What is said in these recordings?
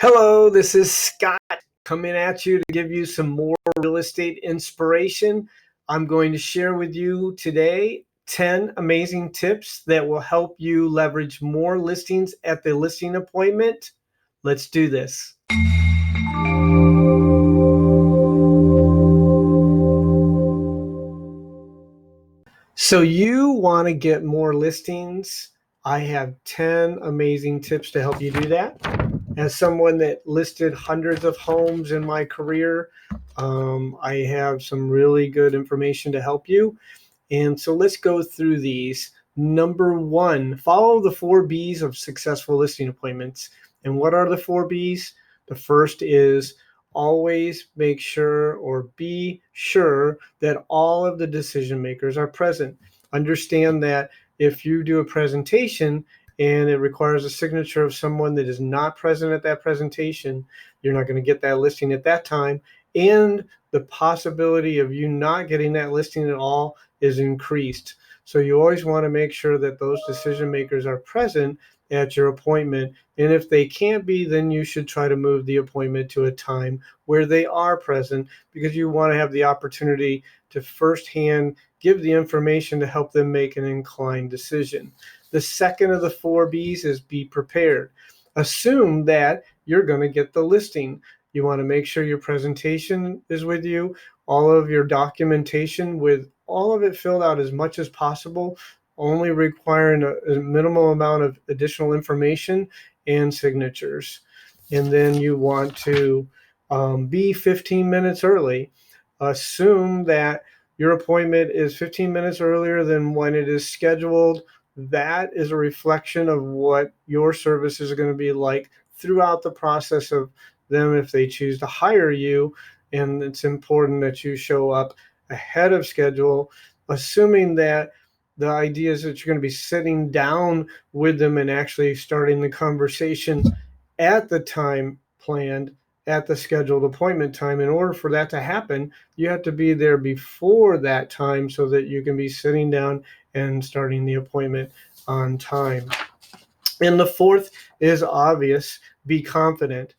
Hello, this is Scott coming at you to give you some more real estate inspiration. I'm going to share with you today 10 amazing tips that will help you leverage more listings at the listing appointment. Let's do this. So you want to get more listings? I have 10 amazing tips to help you do that. As someone that listed hundreds of homes in my career, I have some really good information to help you. And so let's go through these. Number one, follow the 4 B's of successful listing appointments. And what are the 4 B's? The first is always make sure or be sure that all of the decision makers are present. Understand that if you do a presentation and it requires a signature of someone that is not present at that presentation, you're not going to get that listing at that time. And the possibility of you not getting that listing at all is increased. So you always want to make sure that those decision makers are present at your appointment. And if they can't be, then you should try to move the appointment to a time where they are present, because you want to have the opportunity to firsthand give the information to help them make an inclined decision. The second of the 4 B's is be prepared. Assume that you're going to get the listing. You want to make sure your presentation is with you, all of your documentation with all of it filled out as much as possible, only requiring a minimal amount of additional information and signatures. And then you want to be 15 minutes early. Assume that your appointment is 15 minutes earlier than when it is scheduled. That is a reflection of what your services are going to be like throughout the process of them if they choose to hire you. And it's important that you show up ahead of schedule, assuming that the idea is that you're going to be sitting down with them and actually starting the conversation at the time planned, at the scheduled appointment time. In order for that to happen, you have to be there before that time so that you can be sitting down and starting the appointment on time. And the fourth is obvious: be confident.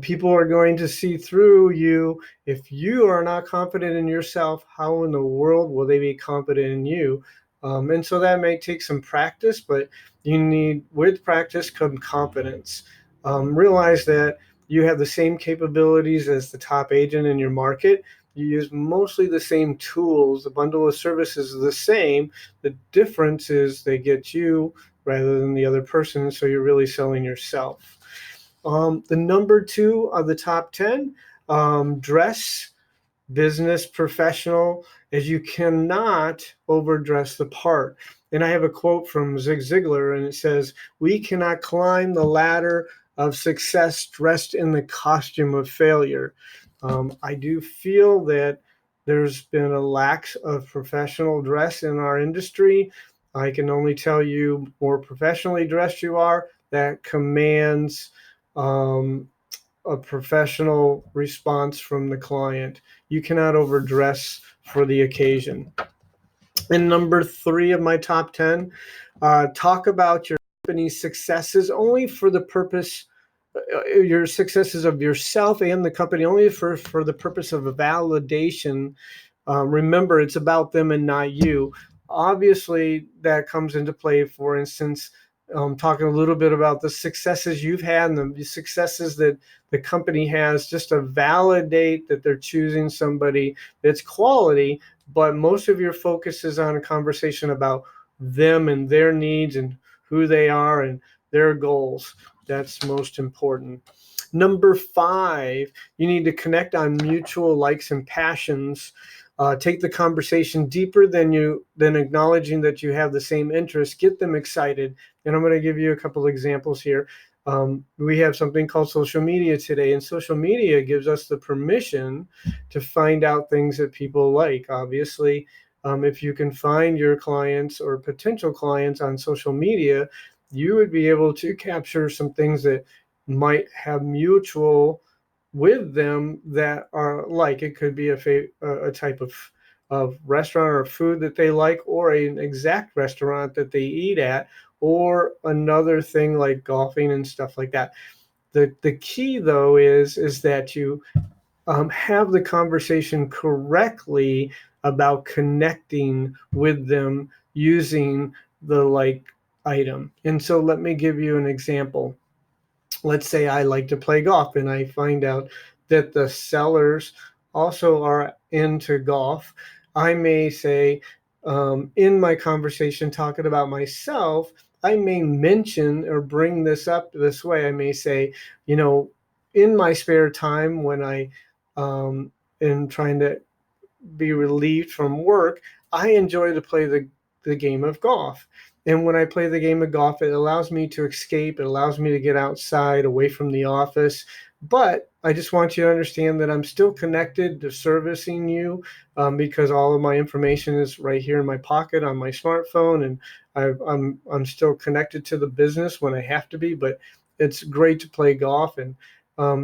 People are going to see through you. If you are not confident in yourself, how in the world will they be confident in you? And so that may take some practice, but with practice come confidence. Realize that you have the same capabilities as the top agent in your market. You use mostly the same tools. The bundle of services is the same. The difference is they get you rather than the other person, so you're really selling yourself. The number 2 of the top 10, dress business professional, as you cannot overdress the part. And I have a quote from Zig Ziglar, and it says, "We cannot climb the ladder of success dressed in the costume of failure." I do feel that there's been a lack of professional dress in our industry. I can only tell you, more professionally dressed you are, that commands a professional response from the client. You cannot overdress for the occasion. And number 3 of my top 10, talk about your company's successes only for the purpose, your successes of yourself and the company, only for the purpose of a validation. Remember, it's about them and not you. Obviously, that comes into play, for instance, talking a little bit about the successes you've had and the successes that the company has, just to validate that they're choosing somebody that's quality. But most of your focus is on a conversation about them and their needs and who they are and their goals. That's most important. Number 5, you need to connect on mutual likes and passions. Take the conversation deeper than acknowledging that you have the same interests. Get them excited. And I'm going to give you a couple examples here. We have something called social media today, and social media gives us the permission to find out things that people like. Obviously, if you can find your clients or potential clients on social media, you would be able to capture some things that might have mutual with them that are like. It could be a type of restaurant or food that they like, or an exact restaurant that they eat at, or another thing like golfing and stuff like that. The key though is that you have the conversation correctly about connecting with them using the like item. And so let me give you an example. Let's say I like to play golf and I find out that the sellers also are into golf. I may say, in my conversation talking about myself, I may mention or bring this up this way. I may say, you know, in my spare time when I am trying to be relieved from work, I enjoy to play the game of golf. And when I play the game of golf, it allows me to escape. It allows me to get outside away from the office. But I just want you to understand that I'm still connected to servicing you because all of my information is right here in my pocket on my smartphone. And I'm still connected to the business when I have to be. But it's great to play golf. And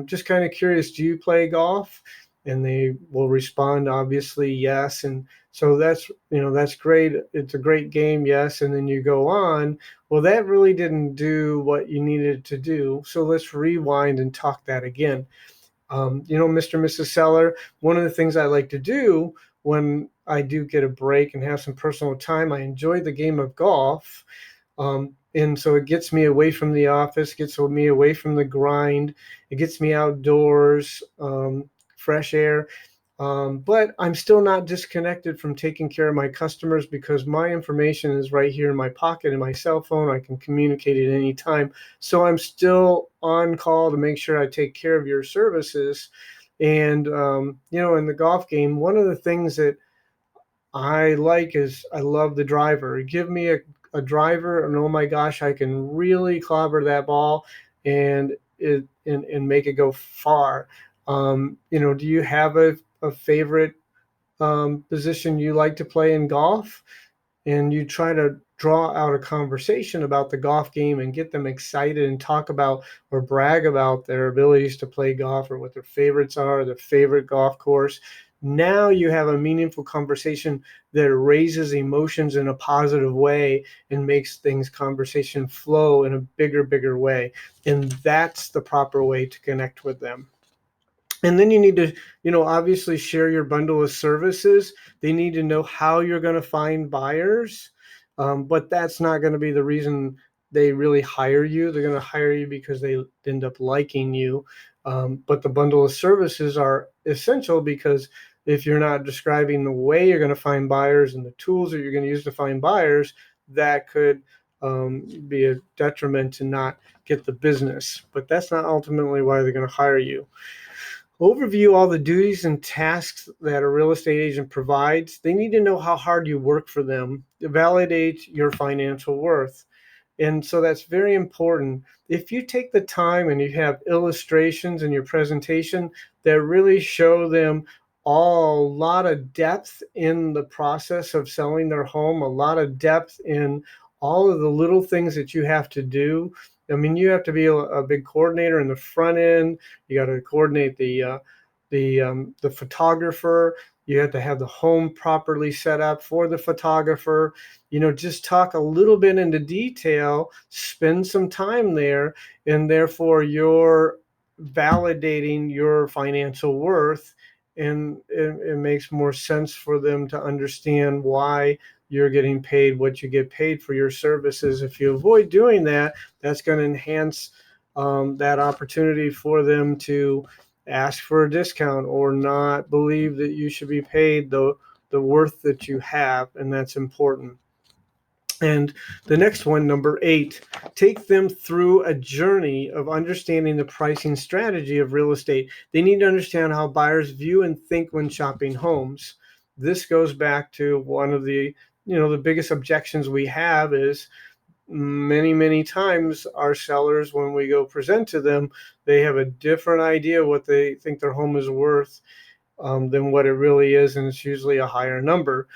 just kind of curious, do you play golf? And they will respond obviously yes. And so that's great. It's a great game, yes. And then you go on, well, that really didn't do what you needed to do, so let's rewind and talk that again. Mr. and Mrs. Seller, one of the things I like to do when I do get a break and have some personal time, I enjoy the game of golf. And so it gets me away from the office, gets me away from the grind, it gets me outdoors, fresh air. But I'm still not disconnected from taking care of my customers because my information is right here in my pocket in my cell phone. I can communicate at any time. So I'm still on call to make sure I take care of your services. And, in the golf game, one of the things that I like is I love the driver. Give me a driver, and oh my gosh, I can really clobber that ball and and make it go far. Do you have a favorite position you like to play in golf? And you try to draw out a conversation about the golf game and get them excited and talk about or brag about their abilities to play golf or what their favorites are, their favorite golf course. Now you have a meaningful conversation that raises emotions in a positive way and makes things conversation flow in a bigger way. And that's the proper way to connect with them. And then you need to, obviously share your bundle of services. They need to know how you're going to find buyers, but that's not going to be the reason they really hire you. They're going to hire you because they end up liking you. But the bundle of services are essential because if you're not describing the way you're going to find buyers and the tools that you're going to use to find buyers, that could be a detriment to not get the business. But that's not ultimately why they're going to hire you. Overview all the duties and tasks that a real estate agent provides. They need to know how hard you work for them to validate your financial worth. And so that's very important. If you take the time and you have illustrations in your presentation that really show them a lot of depth in the process of selling their home, a lot of depth in all of the little things that you have to do. I mean, you have to be a big coordinator in the front end. You got to coordinate the photographer. You have to have the home properly set up for the photographer. Just talk a little bit into detail, spend some time there, and therefore you're validating your financial worth. And it makes more sense for them to understand why you're getting paid what you get paid for your services. If you avoid doing that, that's going to enhance that opportunity for them to ask for a discount or not believe that you should be paid the worth that you have, and that's important. And the next one, number 8, take them through a journey of understanding the pricing strategy of real estate. They need to understand how buyers view and think when shopping homes. This goes back to one of the biggest objections we have is many times our sellers, when we go present to them, they have a different idea what they think their home is worth than what it really is, and it's usually a higher number.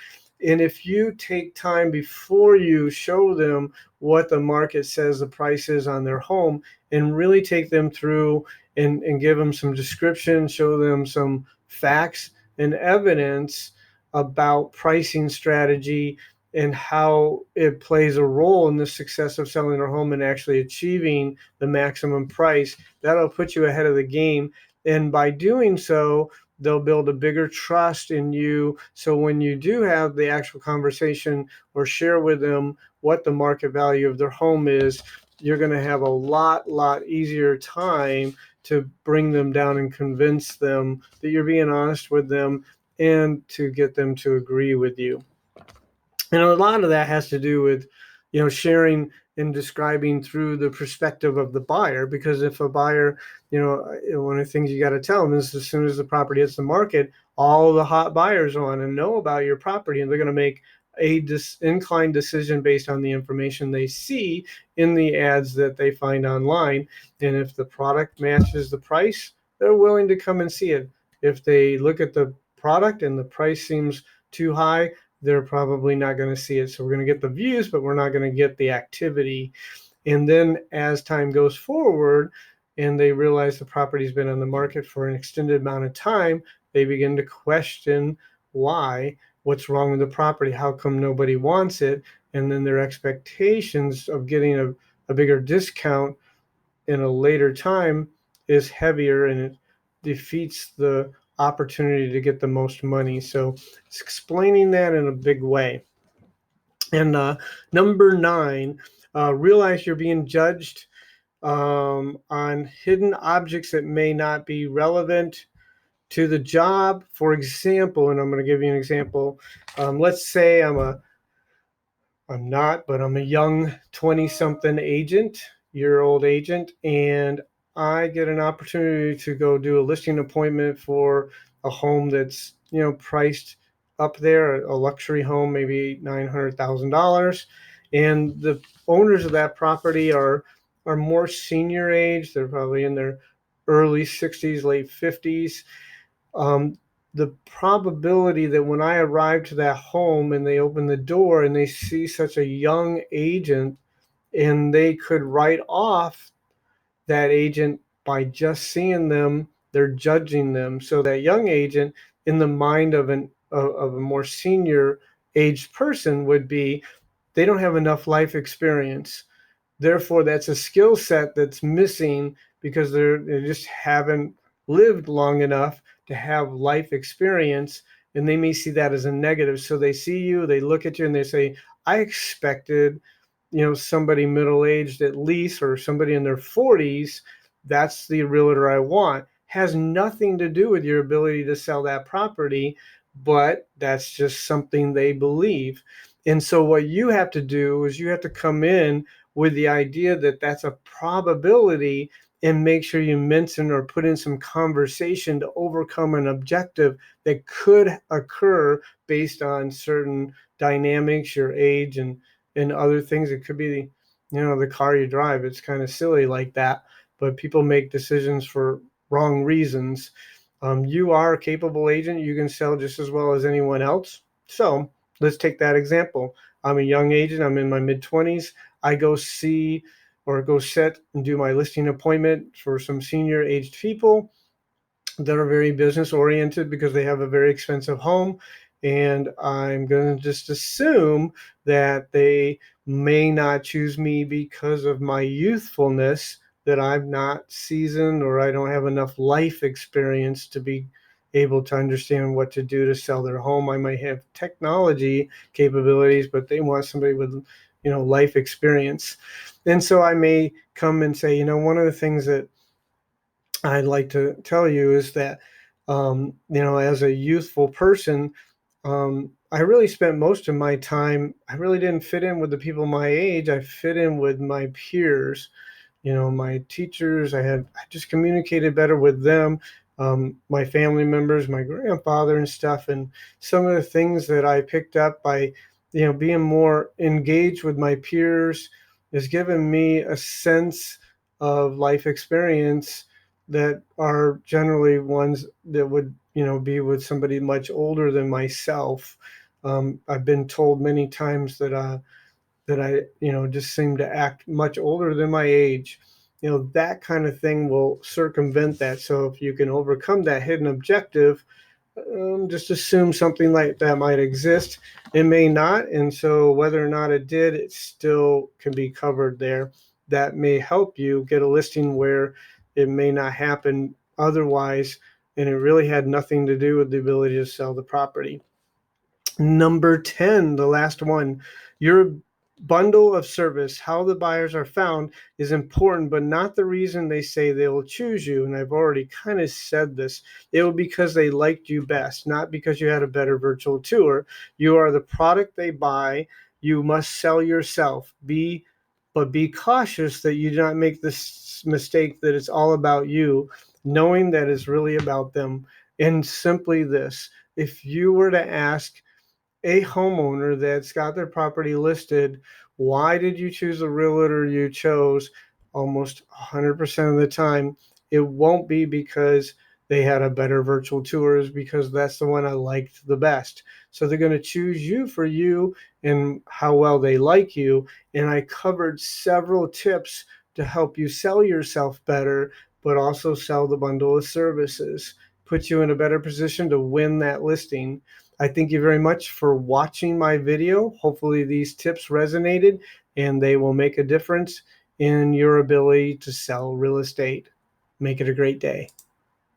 And if you take time before you show them what the market says the price is on their home and really take them through and give them some description, show them some facts and evidence about pricing strategy and how it plays a role in the success of selling their home and actually achieving the maximum price. That'll put you ahead of the game. And by doing so, they'll build a bigger trust in you. So when you do have the actual conversation or share with them what the market value of their home is, you're going to have a lot easier time to bring them down and convince them that you're being honest with them and to get them to agree with you. And a lot of that has to do with, sharing and describing through the perspective of the buyer. Because if a buyer, one of the things you got to tell them is as soon as the property hits the market, all the hot buyers want to know about your property, and they're going to make a inclined decision based on the information they see in the ads that they find online. And if the product matches the price, they're willing to come and see it. If they look at the product and the price seems too high, they're probably not going to see it. So we're going to get the views, but we're not going to get the activity. And then as time goes forward and they realize the property's been on the market for an extended amount of time, they begin to question why, what's wrong with the property, how come nobody wants it, and then their expectations of getting a bigger discount in a later time is heavier, and it defeats the opportunity to get the most money. So it's explaining that in a big way. And number 9, realize you're being judged on hidden objects that may not be relevant to the job. For example, and I'm going to give you an example. Let's say I'm a young 20-something year-old agent, and I get an opportunity to go do a listing appointment for a home that's, priced up there, a luxury home, maybe $900,000. And the owners of that property are more senior age. They're probably in their early 60s, late 50s. The probability that when I arrive to that home and they open the door and they see such a young agent, and they could write off that agent by just seeing them, they're judging them. So that young agent, in the mind of a more senior aged person, would be, they don't have enough life experience. Therefore, that's a skill set that's missing because they just haven't lived long enough to have life experience, and they may see that as a negative. So they see you, they look at you, and they say, I expected, somebody middle-aged at least, or somebody in their 40s. That's the realtor I want. Has nothing to do with your ability to sell that property, but that's just something they believe. And so what you have to do is you have to come in with the idea that that's a probability, and make sure you mention or put in some conversation to overcome an objective that could occur based on certain dynamics, your age, and other things. It could be, the car you drive. It's kind of silly like that, but people make decisions for wrong reasons. You are a capable agent. You can sell just as well as anyone else. So let's take that example. I'm a young agent. I'm in my mid-20s. I go see or go set and do my listing appointment for some senior aged people that are very business oriented because they have a very expensive home. And I'm going to just assume that they may not choose me because of my youthfulness, that I'm not seasoned or I don't have enough life experience to be able to understand what to do to sell their home. I might have technology capabilities, but they want somebody with, life experience. And so I may come and say, one of the things that I'd like to tell you is that, as a youthful person, I really spent most of my time, I really didn't fit in with the people my age. I fit in with my peers, my teachers. I just communicated better with them, my family members, my grandfather and stuff. And some of the things that I picked up by, being more engaged with my peers has given me a sense of life experience that are generally ones that would, be with somebody much older than myself. I've been told many times that I, just seem to act much older than my age. That kind of thing will circumvent that. So if you can overcome that hidden objective, Just assume something like that might exist. It may not, and so whether or not it did, it still can be covered there. That may help you get a listing where it may not happen otherwise, and it really had nothing to do with the ability to sell the property. Number 10, the last one, your bundle of service, how the buyers are found, is important, but not the reason they say they will choose you. And I've already kind of said this. It will because they liked you best, not because you had a better virtual tour. You are the product they buy. You must sell yourself. But be cautious that you do not make this mistake that it's all about you, knowing that it's really about them. And simply this, if you were to ask a homeowner that's got their property listed, why did you choose the realtor you chose? Almost 100% of the time, it won't be because they had a better virtual tours, because that's the one I liked the best. So they're going to choose you for you and how well they like you. And I covered several tips to help you sell yourself better, but also sell the bundle of services, put you in a better position to win that listing. I thank you very much for watching my video. Hopefully these tips resonated and they will make a difference in your ability to sell real estate. Make it a great day.